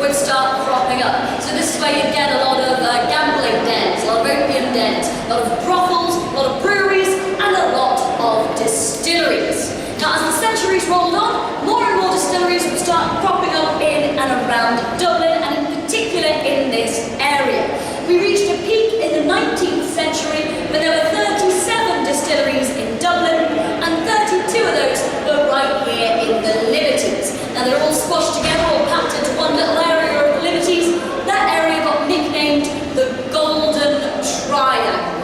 would start cropping up. So this is where you get a lot of gambling dens, a lot of opium dens, a lot of brothels, a lot of breweries, and a lot of distilleries. Now, as the centuries rolled on, more and more distilleries would start cropping up in and around Dublin, and in particular in this area. We reached a peak in the 19th century when there were 37 distilleries in Dublin, and 32 of those were right here in the Liberties. Now, they're all squashed together, all packed into one little area of the Liberties. That area got nicknamed the Golden Triangle.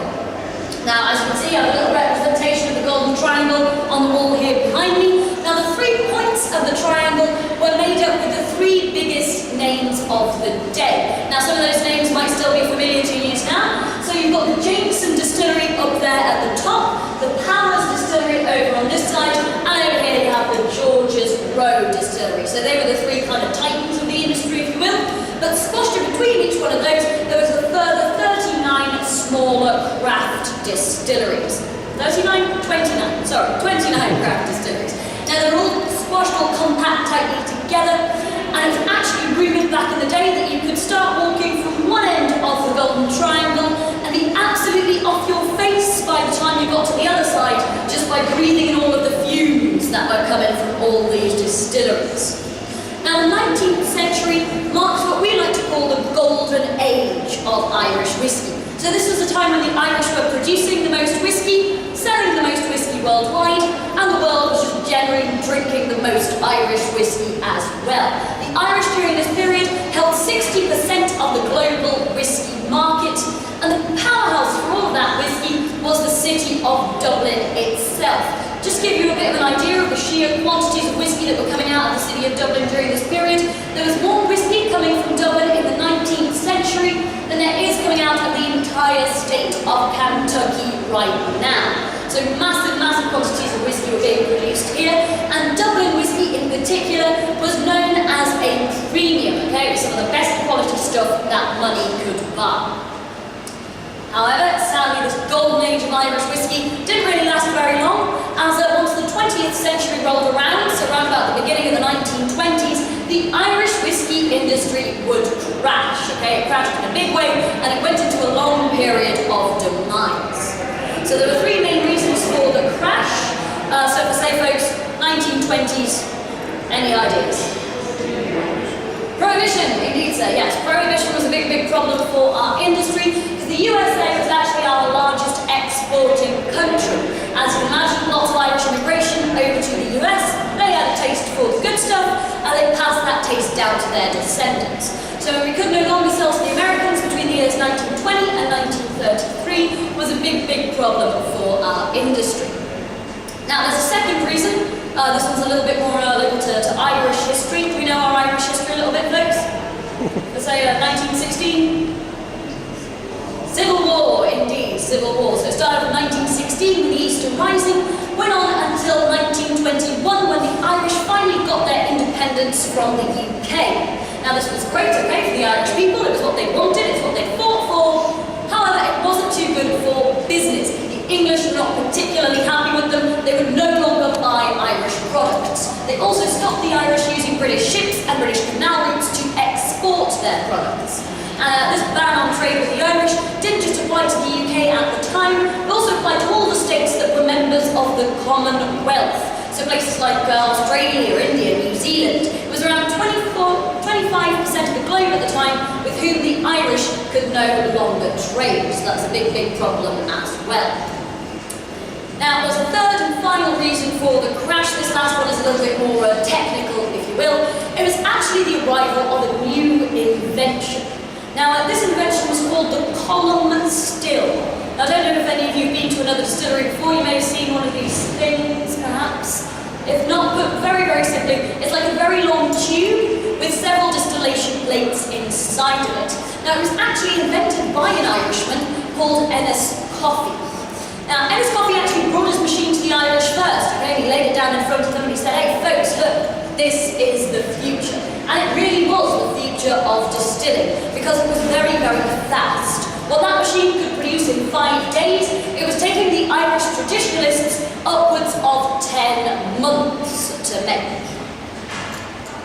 Now, as you can see, I have a little representation of the Golden Triangle on the wall here behind me. Now, the 3 points of the triangle were made up with the 3 biggest names of the day. Now, some of those names might still be familiar to you now. So you've got the Jameson Distillery up there at the top, the Powers Distillery over on this side, and over here you have the George's Road Distillery. So they were the 3 kind of titans of the industry, if you will. But squashed in between each one of those, there was a further 39 smaller craft distilleries. 29? 29, sorry, 29 craft distilleries. Now they're all squashed, all compact tightly together, and it was actually rumoured back in the day that you could start walking from one end of the Golden Triangle and be absolutely off your face by the time you got to the other side, just by breathing in all of the fumes that were coming from all these distilleries. Now, the 19th century marks what we like to call the golden age of Irish whiskey. So this was a time when the Irish were producing the most whiskey, selling the most whiskey worldwide, and the world was just generally drinking the most Irish whiskey as well. The Irish during this period held 60% of the global whiskey market, and the powerhouse for all of that whiskey was the city of Dublin itself. Just to give you a bit of an idea of the sheer quantities of whiskey that were coming out of the city of Dublin during this period, there was more whiskey coming from Dublin in the 19th century than there is coming out of the entire state of Kentucky right now. So massive, massive quantities of whiskey were being produced here, and Dublin whiskey in particular was known as a premium, okay? It was some of the best quality stuff that money could buy. However, sadly, this golden age of Irish whiskey didn't really last very long, as once the 20th century rolled around, so around about the beginning of the 1920s, the Irish whiskey industry would crash, okay? It crashed in a big way, and it went into a long period of demise. So there were 3 main reasons for the crash. So for say folks, 1920s, any ideas? Prohibition, indeed sir, yes. Prohibition was a big, big problem for our industry, because the USA was actually our largest exporting country. As you can imagine, lots of Irish immigration over to the US, they had a taste for the good stuff, and they passed that taste down to their descendants. So we could no longer sell to the Americans between the years 1920 and 1933 was a big, big problem for our industry. Now there's a second reason. This one's a little bit more related to Irish history. Do we know our Irish history a little bit, folks? Let's say 1916. Civil War, indeed, Civil War. So it started in 1916 with the Eastern Rising, went on until 1921 when the Irish finally got their independence from the UK. Now this was great, okay, for the Irish people. It was what they wanted, it's what they fought for. However, it wasn't too good for business. The English were not particularly happy with them. They would no longer buy Irish products. They also stopped the Irish using British ships and British canal routes to export their products. This ban on trade with the Irish didn't just apply to the UK at the time, but also applied to all the states that were members of the Commonwealth. So places like Australia, India, New Zealand. It was around 25% of the globe at the time with whom the Irish could no longer trade. So that's a big, big problem as well. Now, there's a third and final reason for the crash. This last one is a little bit more technical, if you will. It was actually the arrival of a new invention. Now, this invention was called the column still. Now, I don't know if any of you have been to another distillery before. You may have seen one of these things, perhaps. If not, put very, very simply, it's like a very long tube with several distillation plates inside of it. Now, it was actually invented by an Irishman called Ennis Coffey. Now, Ennis Coffey actually brought his machine to the Irish first, okay? He laid it down in front of them and he said, hey folks, look, this is the future. And it really was the future of distilling, because it was very, very fast. What that machine could produce in 5 days, it was taking the Irish traditionalists upwards of 10 months to make.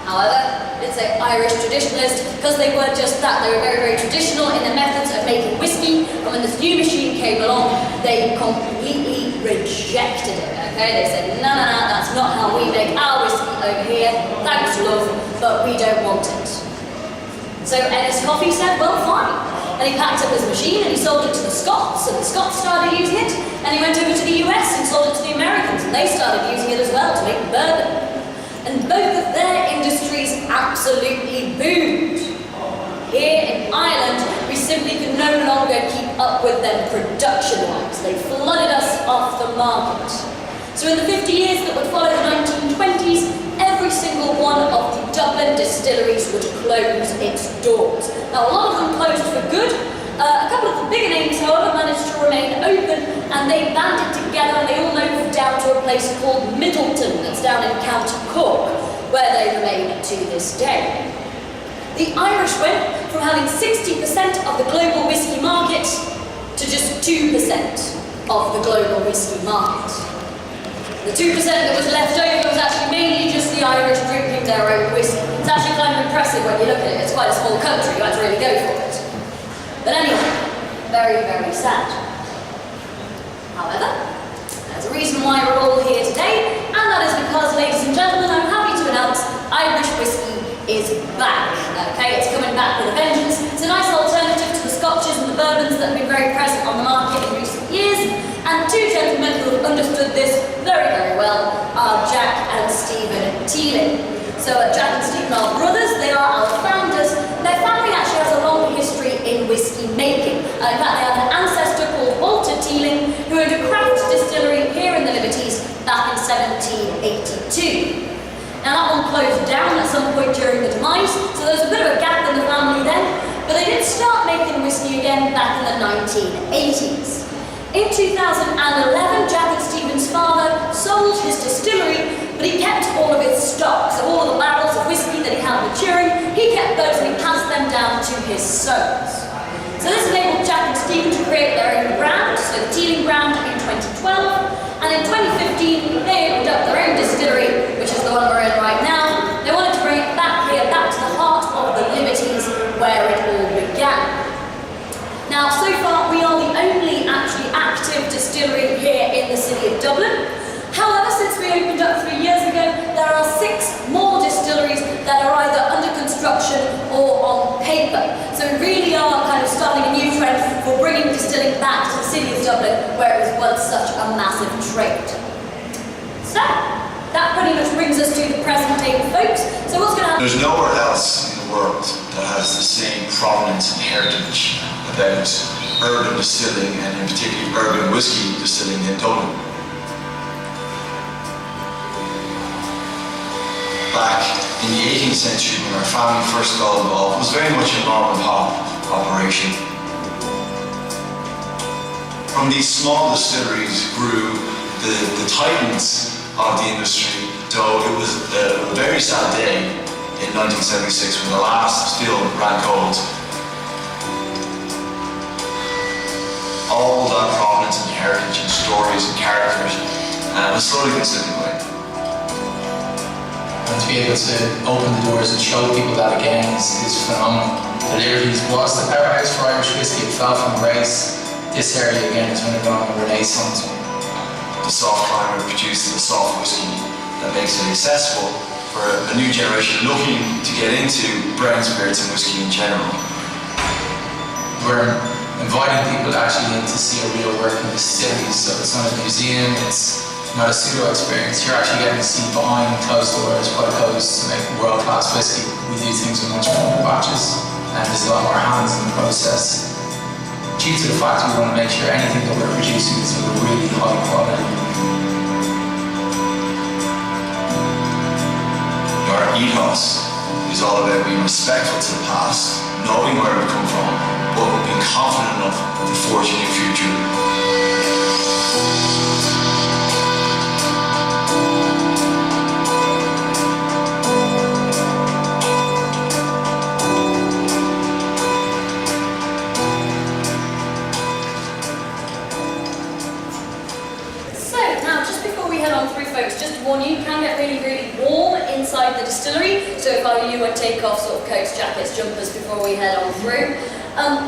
However, it's an Irish traditionalist because they weren't just that, they were very, very traditional in their methods of making whiskey, and when this new machine came along, they completely rejected it, okay? They said, no, that's not how we make our whiskey over here, thanks love, but we don't want it. So Ennis Coffey said, well, fine. And he packed up his machine and he sold it to the Scots, and the Scots started using it, and he went over to the US and sold it to the Americans, and they started using it as well to make bourbon. And both of their industries absolutely boomed. Here in Ireland, we simply could no longer keep up with them production-wise. They flooded us off the market. So in the 50 years that would follow the 1920s, every single one of the Dublin distilleries would close its doors. Now, a lot of them closed for good. A couple of the bigger names, however, managed to remain open, and they banded together and they all moved down to a place called Middleton, that's down in County Cork, where they remain to this day. The Irish went from having 60% of the global whiskey market to just 2% of the global whiskey market. The 2% that was left over was actually mainly just the Irish drinking their own whiskey. It's actually kind of impressive when you look at it. It's quite a small country, you have to really go for it. But anyway, very, very sad. However, there's a reason why we're all here today, and that is because, ladies and gentlemen, I'm happy to announce Irish whiskey is back. Okay, it's coming back with a vengeance. It's a nice alternative to the scotches and the bourbons that have been very present on the market in recent years, and two gentlemen who have understood this very, very well are Jack and Stephen Teeling. So Jack and Stephen are brothers, they are our founders. Their family actually has a long history in whiskey making. In fact, they have an ancestor called Walter Teeling, who owned a craft distillery here in the Liberties back in 1782. Now that one closed down at some point during the demise, so there's a bit of a gap in the family then, but they did start making whiskey again back in the 1980s. In 2011, Jack and Stephen's father sold his distillery, but he kept all of his stock, so all of the barrels of whiskey that he had maturing, he kept those and he passed them down to his sons. So this enabled Jack and Stephen to create their own brand, so the Teeling brand in 2012, and in 2015 they opened up their own distillery, which is the one we're in right now. They wanted to bring it back here, back to the heart of the Liberties, where it all began. Now, so far, we are the only actually active distillery here in the city of Dublin. However, since we opened up 3 years ago, there are 6 more distilleries that are either under construction or on paper. So we really are kind of starting a new trend for bringing distilling back to the city of Dublin, where it was once such a massive trade. So, that pretty much brings us to the present day, folks. So what's going to happen? There's nowhere else in the world that has the same provenance and heritage about urban distilling, and in particular urban whiskey distilling in Dublin. Back in the 18th century, when our family first got involved, it was very much a mom and pop operation. From these small distilleries grew the titans of the industry, though it was a very sad day in 1976 when the last still ran cold. All that provenance and heritage and stories and characters was slowly been slipping away. And to be able to open the doors and show people that again is phenomenal. The Liberties was the powerhouse for Irish whiskey. It fell from grace. This area again is undergoing a renaissance. The soft climate produces a soft whiskey that makes it accessible for a new generation looking to get into brown spirits and whiskey in general. We're inviting people actually in to see a real working distillery, so it's not a museum, it's not a pseudo experience. You're actually getting to see behind closed doors what it goes to make world-class whiskey. We do things with much more batches, and there's a lot more hands in the process. Due to the fact we want to make sure anything that we're producing is of a really high quality. Our ethos is all about being respectful to the past, knowing where we come from, but being confident enough to forge a new future. Just to warn you, it can get really, really warm inside the distillery. So if you would take off sort of coats, jackets, jumpers before we head on through.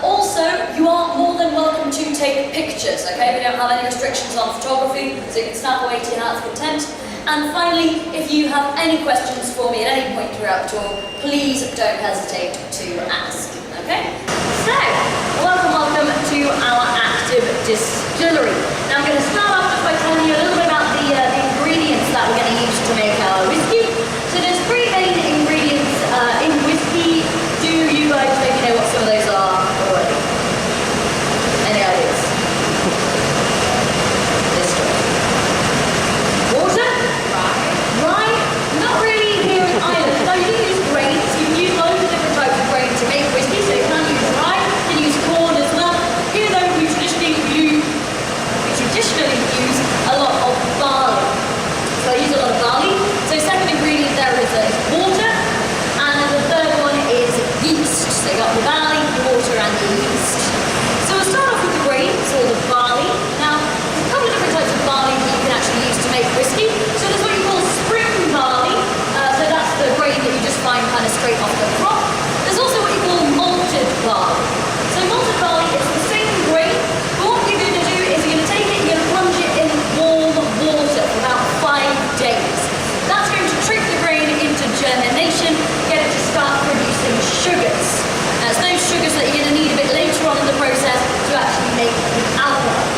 Also, you are more than welcome to take pictures, okay? We don't have any restrictions on photography, so you can snap away to your heart's content. And finally, if you have any questions for me at any point throughout the tour, please don't hesitate to ask, okay? So, welcome to our active distillery. Now I'm going to start off just by telling you a little bit about the ingredients that we're going to use to make our whiskey. So there's three main ingredients in whiskey. Do you guys maybe know what some of those are already? Any ideas? This one. Water? Rye? Not really here in Ireland. No, you can use grains. You can use loads of different types of grain to make whiskey, so you can use rye, you can use corn as well, even though we traditionally use a lot of barley. So I use a lot of barley. So second ingredient there is water, and then the third one is yeast. So you got the barley, the water, and the yeast. So we'll start off with the grains, or the barley. Now, there's a couple of different types of barley that you can actually use to make whiskey. So there's what you call spring barley. So that's the grain that you just find kind of straight off the crop. There's also what you call malted barley. So malted barley is the same grain, but what you're going to do is you're going to take it, you're going to plunge it in warm water for about 5 days. That's going to trick the grain into germination, get it to start producing sugars. It's those sugars that you're going to need a bit later on in the process to actually make the alcohol.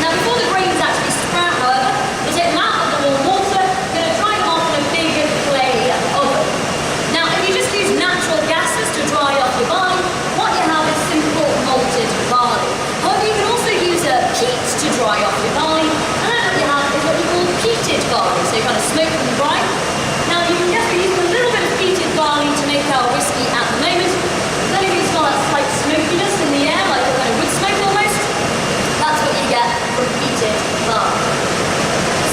Now before the grains actually sprout, however, you'll take them out of the warm water, you're going to dry them off in a big clay oven. Now if you just use natural gases to dry off your barley, what you have is simple malted barley. However, you can also use peat to dry off your barley, and then what you have is what you call peated barley, so you kind of smoke them dry. Now you can guess we're using a little bit of peated barley to make our whiskey at the moment. Then you can smell that slight smokiness in the air, like a kind of wood smoke almost. That's what you get from peated barley.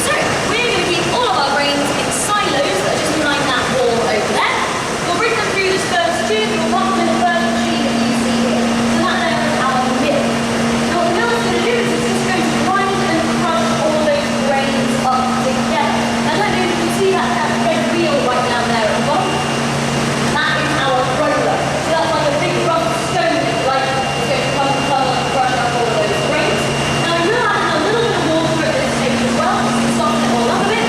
So, we're going to keep all of our grains in silos that are just behind that wall over there. We'll bring them through this first tube, we'll pop them in the first machine that you see here. So that there is our mill. Now what the mill is going to do is it's just going to grind and crush all those grains up together. Now I don't know if you can see that red wheel right down there at the bottom. That is our roller. So that's like a big rough stone that you like. It's going to come and crush up all of those grains. Now we will add a little bit of water at this stage as well, just to soften it all up a bit.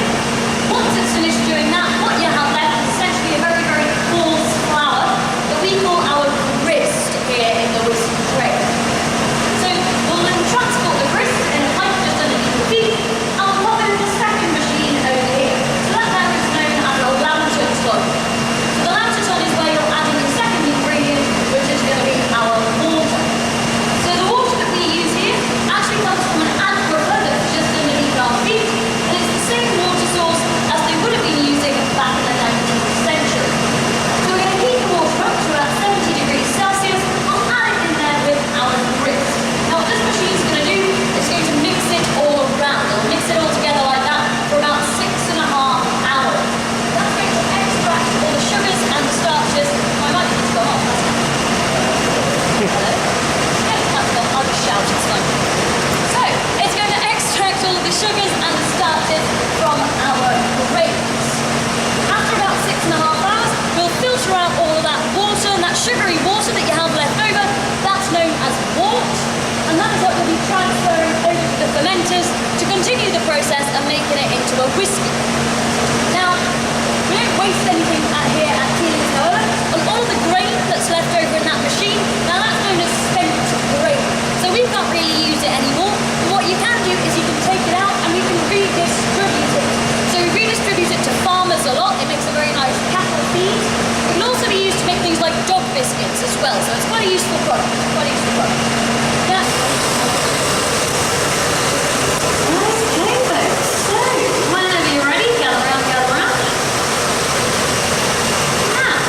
Once it's finished doing that, what you have left is essentially a very, very coarse flour that we call our grist here in the whiskey trade. So we'll then transport the grist in a pipe just underneath the feet, and we'll pop it in the second machine over here. So that there is known as a lantern ton. So the lantern ton is where you'll add in the second ingredient, which is going to be our water. So the water that we use here actually comes from an aquifer that's just underneath our feet, and it's the same water source as they would have been using back in the 19th century. So we're going to heat the water up to about 70 degrees Celsius. We'll add it in there with our grist. Now what this machine's going to do is going to mix it all around. It'll mix it all together like that for about 6.5 hours. That's going to extract all the sugars and the starches. My microphone's gone off. Hello? Yeah, that's gone. I'll just shout, it's fine. So, it's going to extract all of the sugars and the starches from our grains. After about 6.5 hours, we'll filter out all of that water, and that sugary water that you have left over, that's known as wort, and that is what we'll be transferring over to the fermenters to continue the process and making it into a whiskey. Now, we don't waste anything here at Teeling, however, and all of the grain that's left over in that machine, now that's known as spent grain. So we can't really use it anymore, but what you can do is you can take it out and we can redistribute it. So we redistribute it to farmers a lot. It makes a very nice cattle feed. It can also be used to make things like dog biscuits as well, so it's quite a useful product. Yeah. Okay folks, so whenever you're ready, gather around. Now,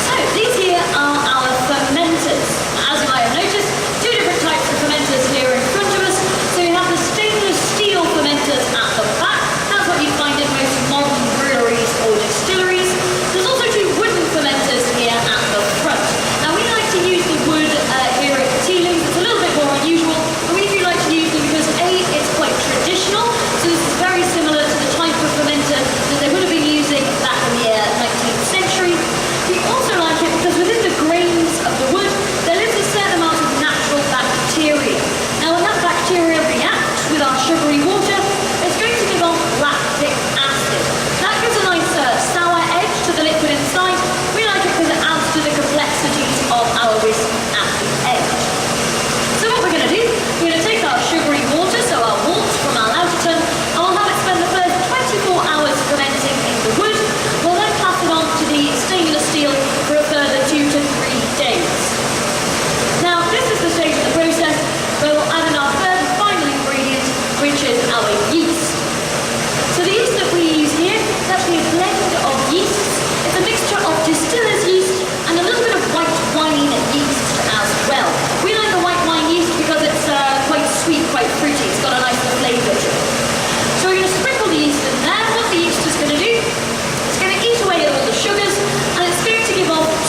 so these here are our fermenters. As you might have noticed, two different types of fermenters here in front of us. So you have the stainless steel fermenters at the back. That's what you find in most modern breweries or distilleries. There's also two wooden fermenters here at the front. Now we like to use the wood here at Teeling. It's a little bit more unusual, but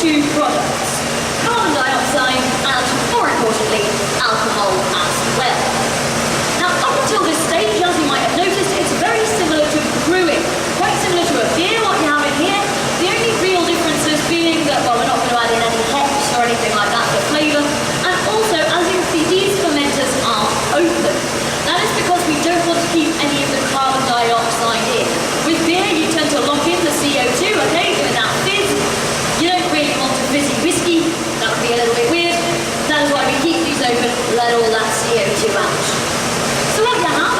two products: carbon dioxide and, more importantly, alcohol as well. Now, up until this stage, as you might have noticed, it's very similar to brewing, quite similar to a beer, what you have in here. The only real differences being that, well, we're not going to add in any hops or anything like that for flavour, and also, as you can see, these fermenters are open. That is because we don't want to keep any of the carbon dioxide in. With beer, you tend to lock in the CO2, okay, giving that fizz. You don't really want a fizzy whiskey, that would be a little bit weird. That is why we keep these open, let all that CO2 out. So what you have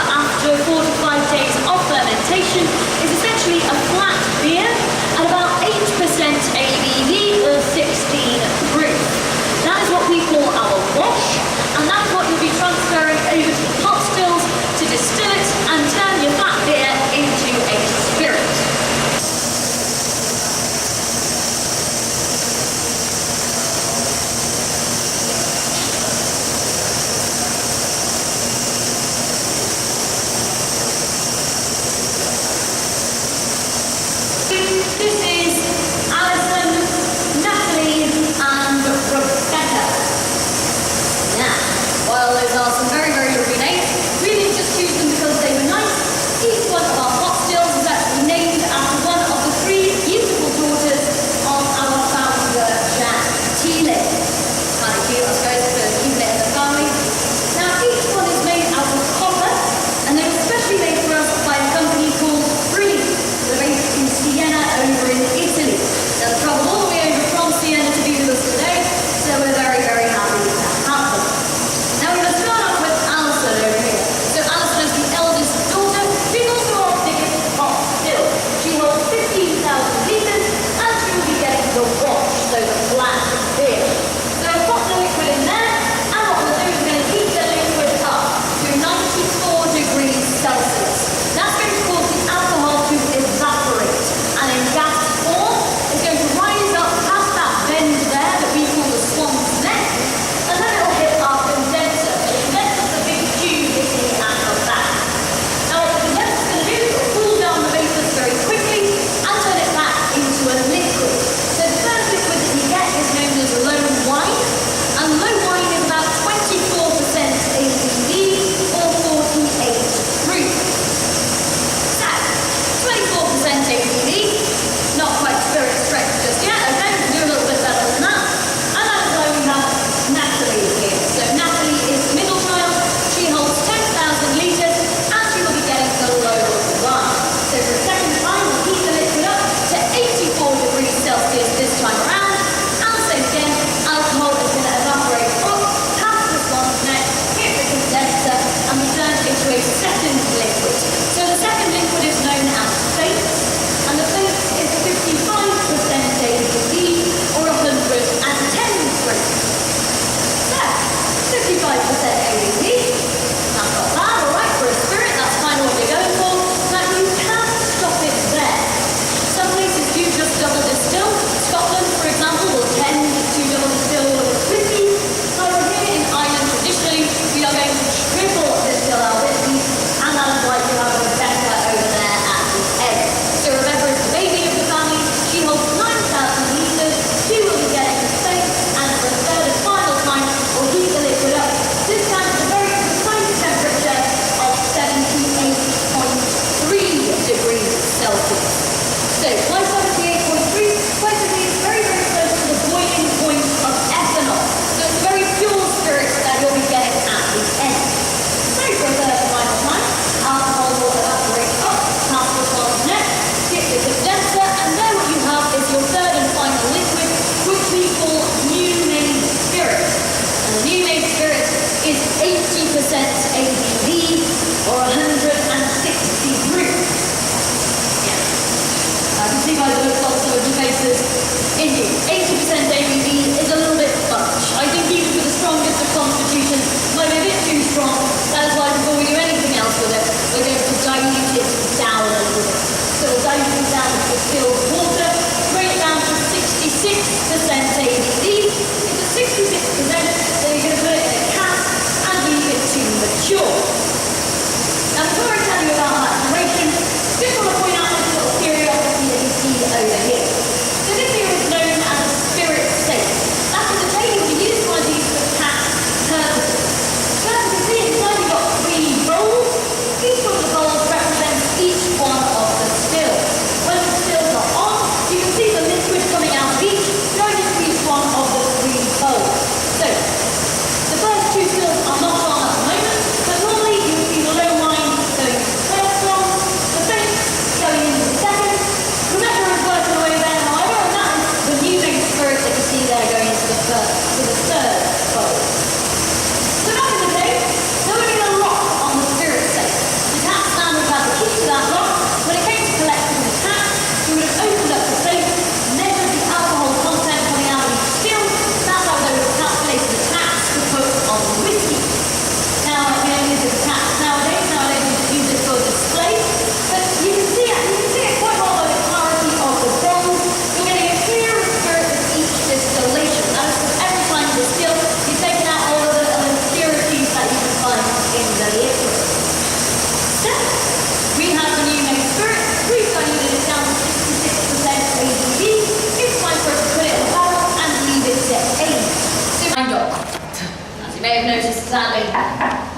may have noticed, sadly,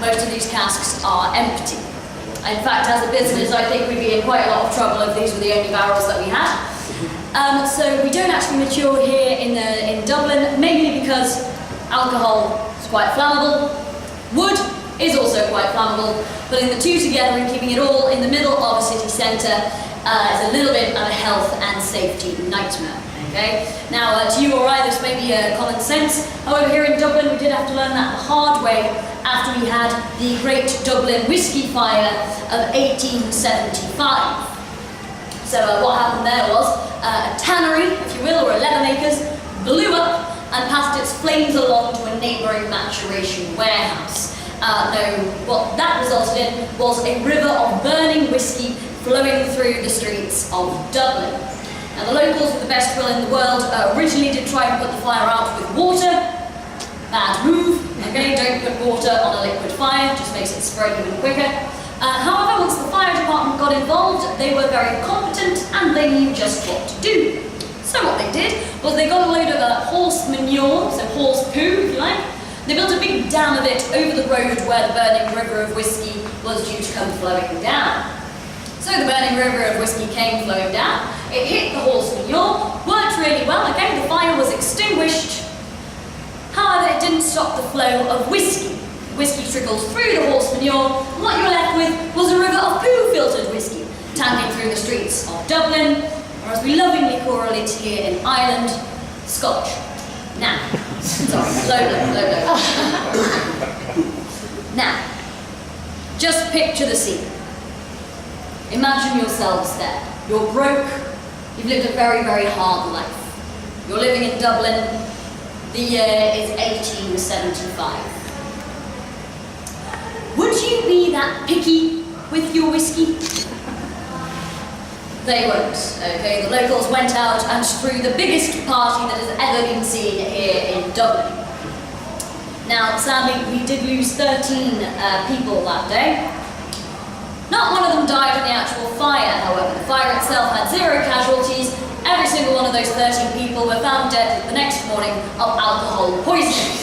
most of these casks are empty. In fact, as a business, I think we'd be in quite a lot of trouble if these were the only barrels that we had. So we don't actually mature here in Dublin, mainly because alcohol is quite flammable. Wood is also quite flammable. Putting the two together and keeping it all in the middle of a city centre is a little bit of a health and safety nightmare. Okay? Now, to you or I, this may be common sense. However, here in Dublin, we did have to learn that the hard way after we had the Great Dublin Whisky Fire of 1875. So what happened there was a tannery, if you will, or a leather maker's, blew up and passed its flames along to a neighbouring maturation warehouse. Though what that resulted in was a river of burning whiskey flowing through the streets of Dublin. Now the locals, with the best will in the world, originally did try and put the fire out with water. Bad move, okay, don't put water on a liquid fire, just makes it spread even quicker. However, once the fire department got involved, they were very competent and they knew just what to do. So what they did was they got a load of horse manure, so horse poo if you like. They built a big dam of it over the road where the burning river of whiskey was due to come flowing down. So the burning river of whiskey came flowing down, it hit the horse manure, worked really well, okay, the fire was extinguished. However, it didn't stop the flow of whiskey. Whiskey trickled through the horse manure, and what you were left with was a river of poo-filtered whiskey, tanking through the streets of Dublin, or as we lovingly call it here in Ireland, Scotch. Now, sorry, low. Now, just picture the scene. Imagine yourselves there. You're broke, you've lived a very, very hard life. You're living in Dublin, the year is 1875. Would you be that picky with your whiskey? They won't, okay? The locals went out and threw the biggest party that has ever been seen here in Dublin. Now, sadly, we did lose 13 people that day. Not one of them died in the actual fire, however. The fire itself had 0 casualties. Every single one of those 13 people were found dead the next morning of alcohol poisoning.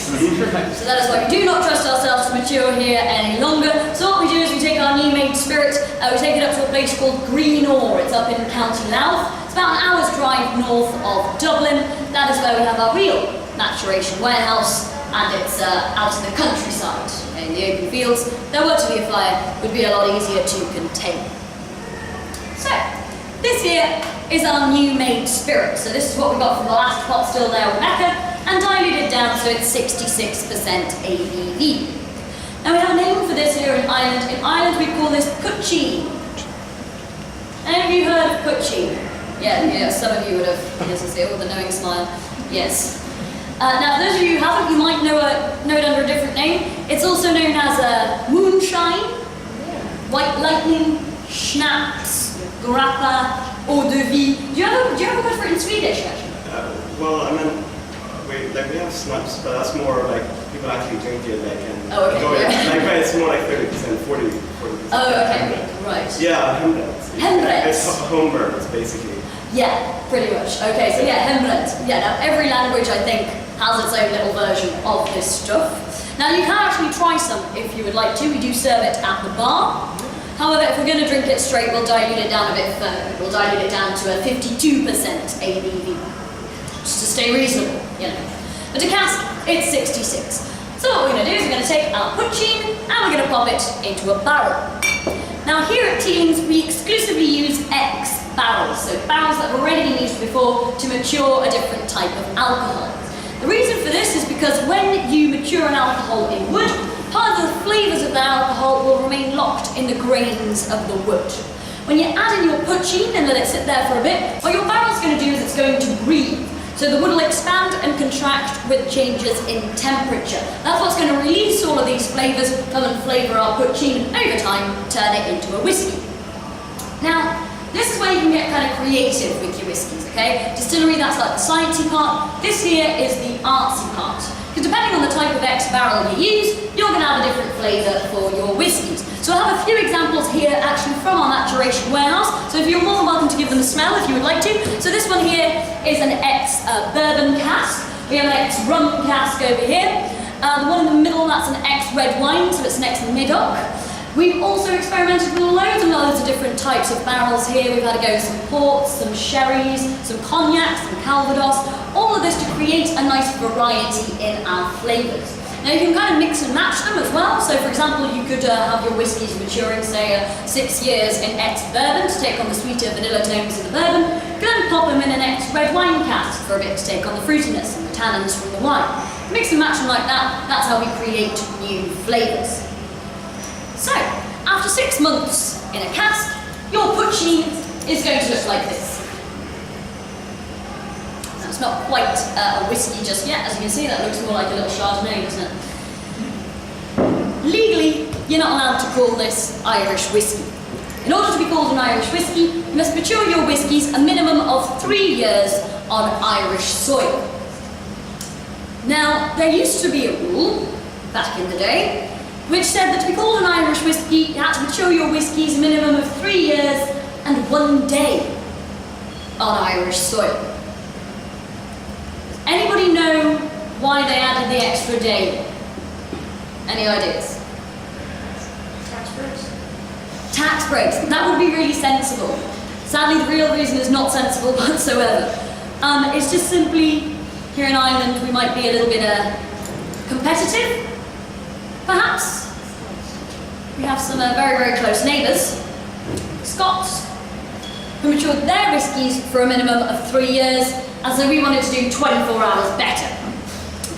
So that is why we do not trust ourselves to mature here any longer. So what we do is we take our new made spirit, we take it up to a place called Green Ore. It's up in County Louth. It's about an hour's drive north of Dublin. That is where we have our real maturation warehouse, and it's out in the countryside, in the open fields. If there were to be a fire, it would be a lot easier to contain. So, this here is our new made spirit. So this is what we got from the last pot still there, Rebecca, and diluted down so it's 66% ABV. Now we have a name for this here in Ireland. In Ireland we call this Puccini. Any of you heard of Puccini? Yeah, some of you would have. Yes, I see, with a knowing smile. Yes. Now for those of you who haven't, you might know it under a different name. It's also known as moonshine, white lightning, schnapps, grappa, eau de vie. Do you have a word for it in Swedish actually? Well, I mean, we have snaps, but that's more like people actually drink it and Oh, okay. enjoy it. Like it's more like 30%, 40%. Oh, okay, right. Yeah, hembränt. Hembränt. It's homebrewed, basically. Yeah, pretty much. Okay, so yeah, hembränt. Yeah, now every language I think has its own little version of this stuff. Now you can actually try some if you would like to. We do serve it at the bar. However, if we're going to drink it straight, we'll dilute it down a bit further. We'll dilute it down to a 52% ABV, just to stay reasonable, you know. But to cask, it's 66. So what we're going to do is we're going to take our Puccini and we're going to pop it into a barrel. Now here at Teeling's, we exclusively use X barrels, so barrels that have already been used before to mature a different type of alcohol. The reason for this is because when you mature an alcohol in wood, part of the flavours of the alcohol will remain locked in the grains of the wood. When you add in your Puccini and let it sit there for a bit, what your barrel's going to do is it's going to breathe. So the wood will expand and contract with changes in temperature. That's what's going to release all of these flavours, come and flavour our Puccini, and over time turn it into a whiskey. Now, this is where you can get kind of creative with your whiskies, okay? Distillery, that's like the sciencey part. This here is the artsy part. Because depending on the type of X barrel you use, you're going to have a different flavour for your whiskies. So I have a few examples here actually from our maturation warehouse. So if you're more than welcome to give them a smell if you would like to. So this one here is an X bourbon cask. We have an X rum cask over here. The one in the middle, that's an ex-red wine, so it's an ex-Medoc. We've also experimented with loads and loads of different types of barrels here. We've had to go with some ports, some sherries, some cognacs, some calvados, all of this to create a nice variety in our flavours. Now you can kind of mix and match them as well. So for example, you could have your whiskies maturing, say 6 years in ex-bourbon to take on the sweeter vanilla tones of the bourbon. You can then pop them in an ex-red wine cask for a bit to take on the fruitiness and the tannins from the wine. Mix and match them like that, that's how we create new flavours. So, after 6 months in a cask, your poutine is going to look like this. Now, it's not quite a whiskey just yet, as you can see, that looks more like a little Chardonnay, doesn't it? Legally, you're not allowed to call this Irish whiskey. In order to be called an Irish whiskey, you must mature your whiskies a minimum of 3 years on Irish soil. Now, there used to be a rule, back in the day, which said that to be called an Irish whiskey, you had to mature your whiskies a minimum of 3 years and 1 day on Irish soil. Does anybody know why they added the extra day? Any ideas? Tax breaks. Tax breaks. That would be really sensible. Sadly, the real reason is not sensible whatsoever. It's just simply, here in Ireland, we might be a little bit competitive. Perhaps. We have some very, very close neighbours, Scots, who matured their whiskies for a minimum of 3 years, and so we wanted to do 24 hours better.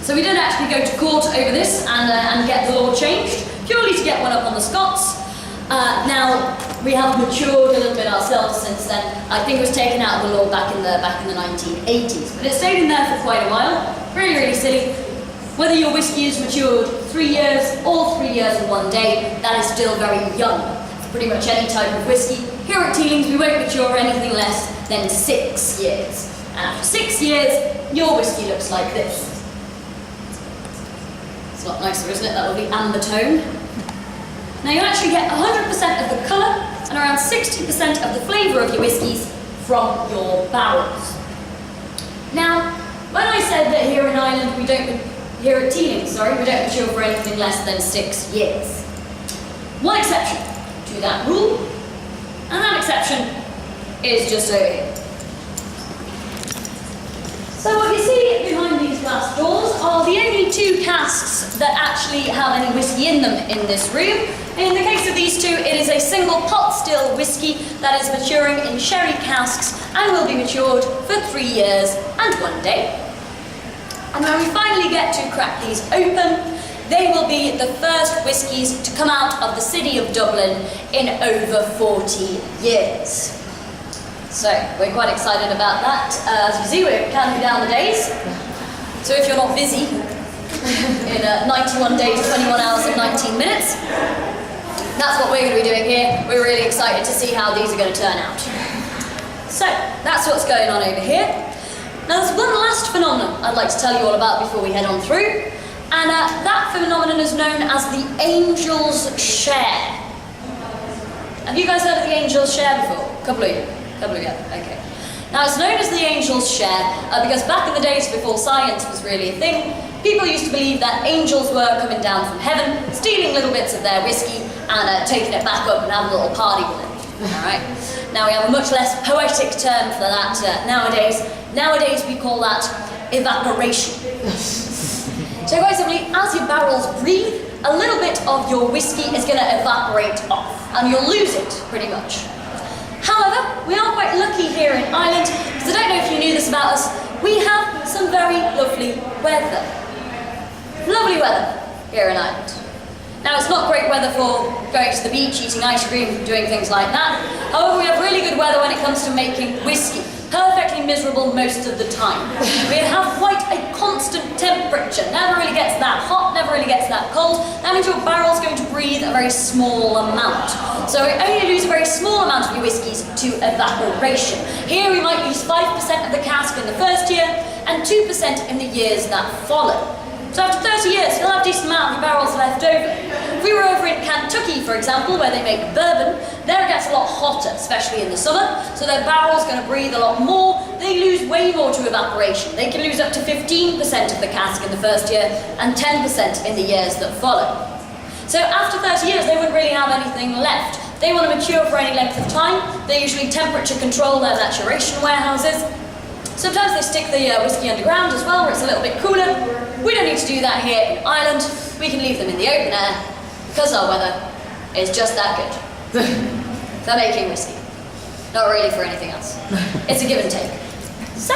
So we did actually go to court over this and get the law changed, purely to get one up on the Scots. Now, we have matured a little bit ourselves since then. I think it was taken out of the law back in the 1980s, but it stayed in there for quite a while. Really, really silly. Whether your whiskey is matured 3 years or 3 years and 1 day, that is still very young for pretty much any type of whiskey. Here at Teeling's, we won't mature anything less than 6 years. And after 6 years, your whiskey looks like this. It's a lot nicer, isn't it? That lovely amber tone. Now you actually get 100% of the colour and around 60% of the flavour of your whiskies from your barrels. Now, when I said that here in Ireland we don't mature for anything less than 6 years. One exception to that rule, and that exception is just over here. So what you see behind these glass doors are the only 2 casks that actually have any whiskey in them in this room. In the case of these 2, it is a single pot still whiskey that is maturing in sherry casks and will be matured for 3 years and 1 day. And when we finally get to crack these open, they will be the first whiskies to come out of the city of Dublin in over 40 years. So we're quite excited about that. As you see, we're counting down the days. So if you're not busy, in 91 days, 21 hours and 19 minutes, that's what we're going to be doing here. We're really excited to see how these are going to turn out. So that's what's going on over here. Now there's one last phenomenon I'd like to tell you all about before we head on through, and that phenomenon is known as the Angel's Share. Have you guys heard of the Angel's Share before? A couple of you, okay. Now it's known as the Angel's Share because back in the days before science was really a thing, people used to believe that angels were coming down from heaven, stealing little bits of their whiskey and taking it back up and having a little party with it. Alright? Now we have a much less poetic term for that nowadays. Nowadays we call that evaporation. So quite simply, as your barrels breathe, a little bit of your whiskey is going to evaporate off and you'll lose it pretty much. However, we are quite lucky here in Ireland, because I don't know if you knew this about us, we have some very lovely weather. Lovely weather here in Ireland. Now it's not great weather for going to the beach, eating ice cream, doing things like that. However, we have really good weather when it comes to making whiskey. Perfectly miserable most of the time. We have quite a constant temperature. Never really gets that hot, never really gets that cold. That means your barrel's going to breathe a very small amount. So we only lose a very small amount of your whiskies to evaporation. Here we might lose 5% of the cask in the first year and 2% in the years that follow. So after 30 years, you'll have a decent amount of your barrels left over. If we were over in Kentucky, for example, where they make bourbon, there it gets a lot hotter, especially in the summer, so their barrel's going to breathe a lot more. The they lose way more to evaporation. They can lose up to 15% of the cask in the first year and 10% in the years that follow. So after 30 years, they wouldn't really have anything left. They want to mature for any length of time. They usually temperature control their maturation warehouses. Sometimes they stick the whiskey underground as well, where it's a little bit cooler. We don't need to do that here in Ireland. We can leave them in the open air, because our weather is just that good. For making whiskey. Not really for anything else. It's a give and take. So,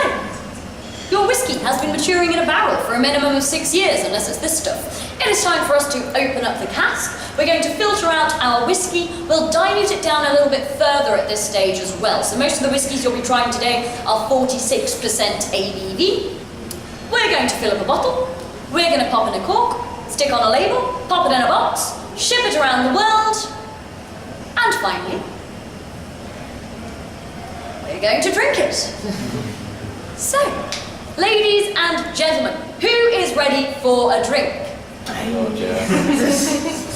your whiskey has been maturing in a barrel for a minimum of 6 years, unless it's this stuff. It is time for us to open up the cask. We're going to filter out our whiskey. We'll dilute it down a little bit further at this stage as well. So most of the whiskies you'll be trying today are 46% ABV. We're going to fill up a bottle. We're going to pop in a cork, stick on a label, pop it in a box, ship it around the world, and finally, we're going to drink it. So, ladies and gentlemen, who is ready for a drink? Oh, yeah.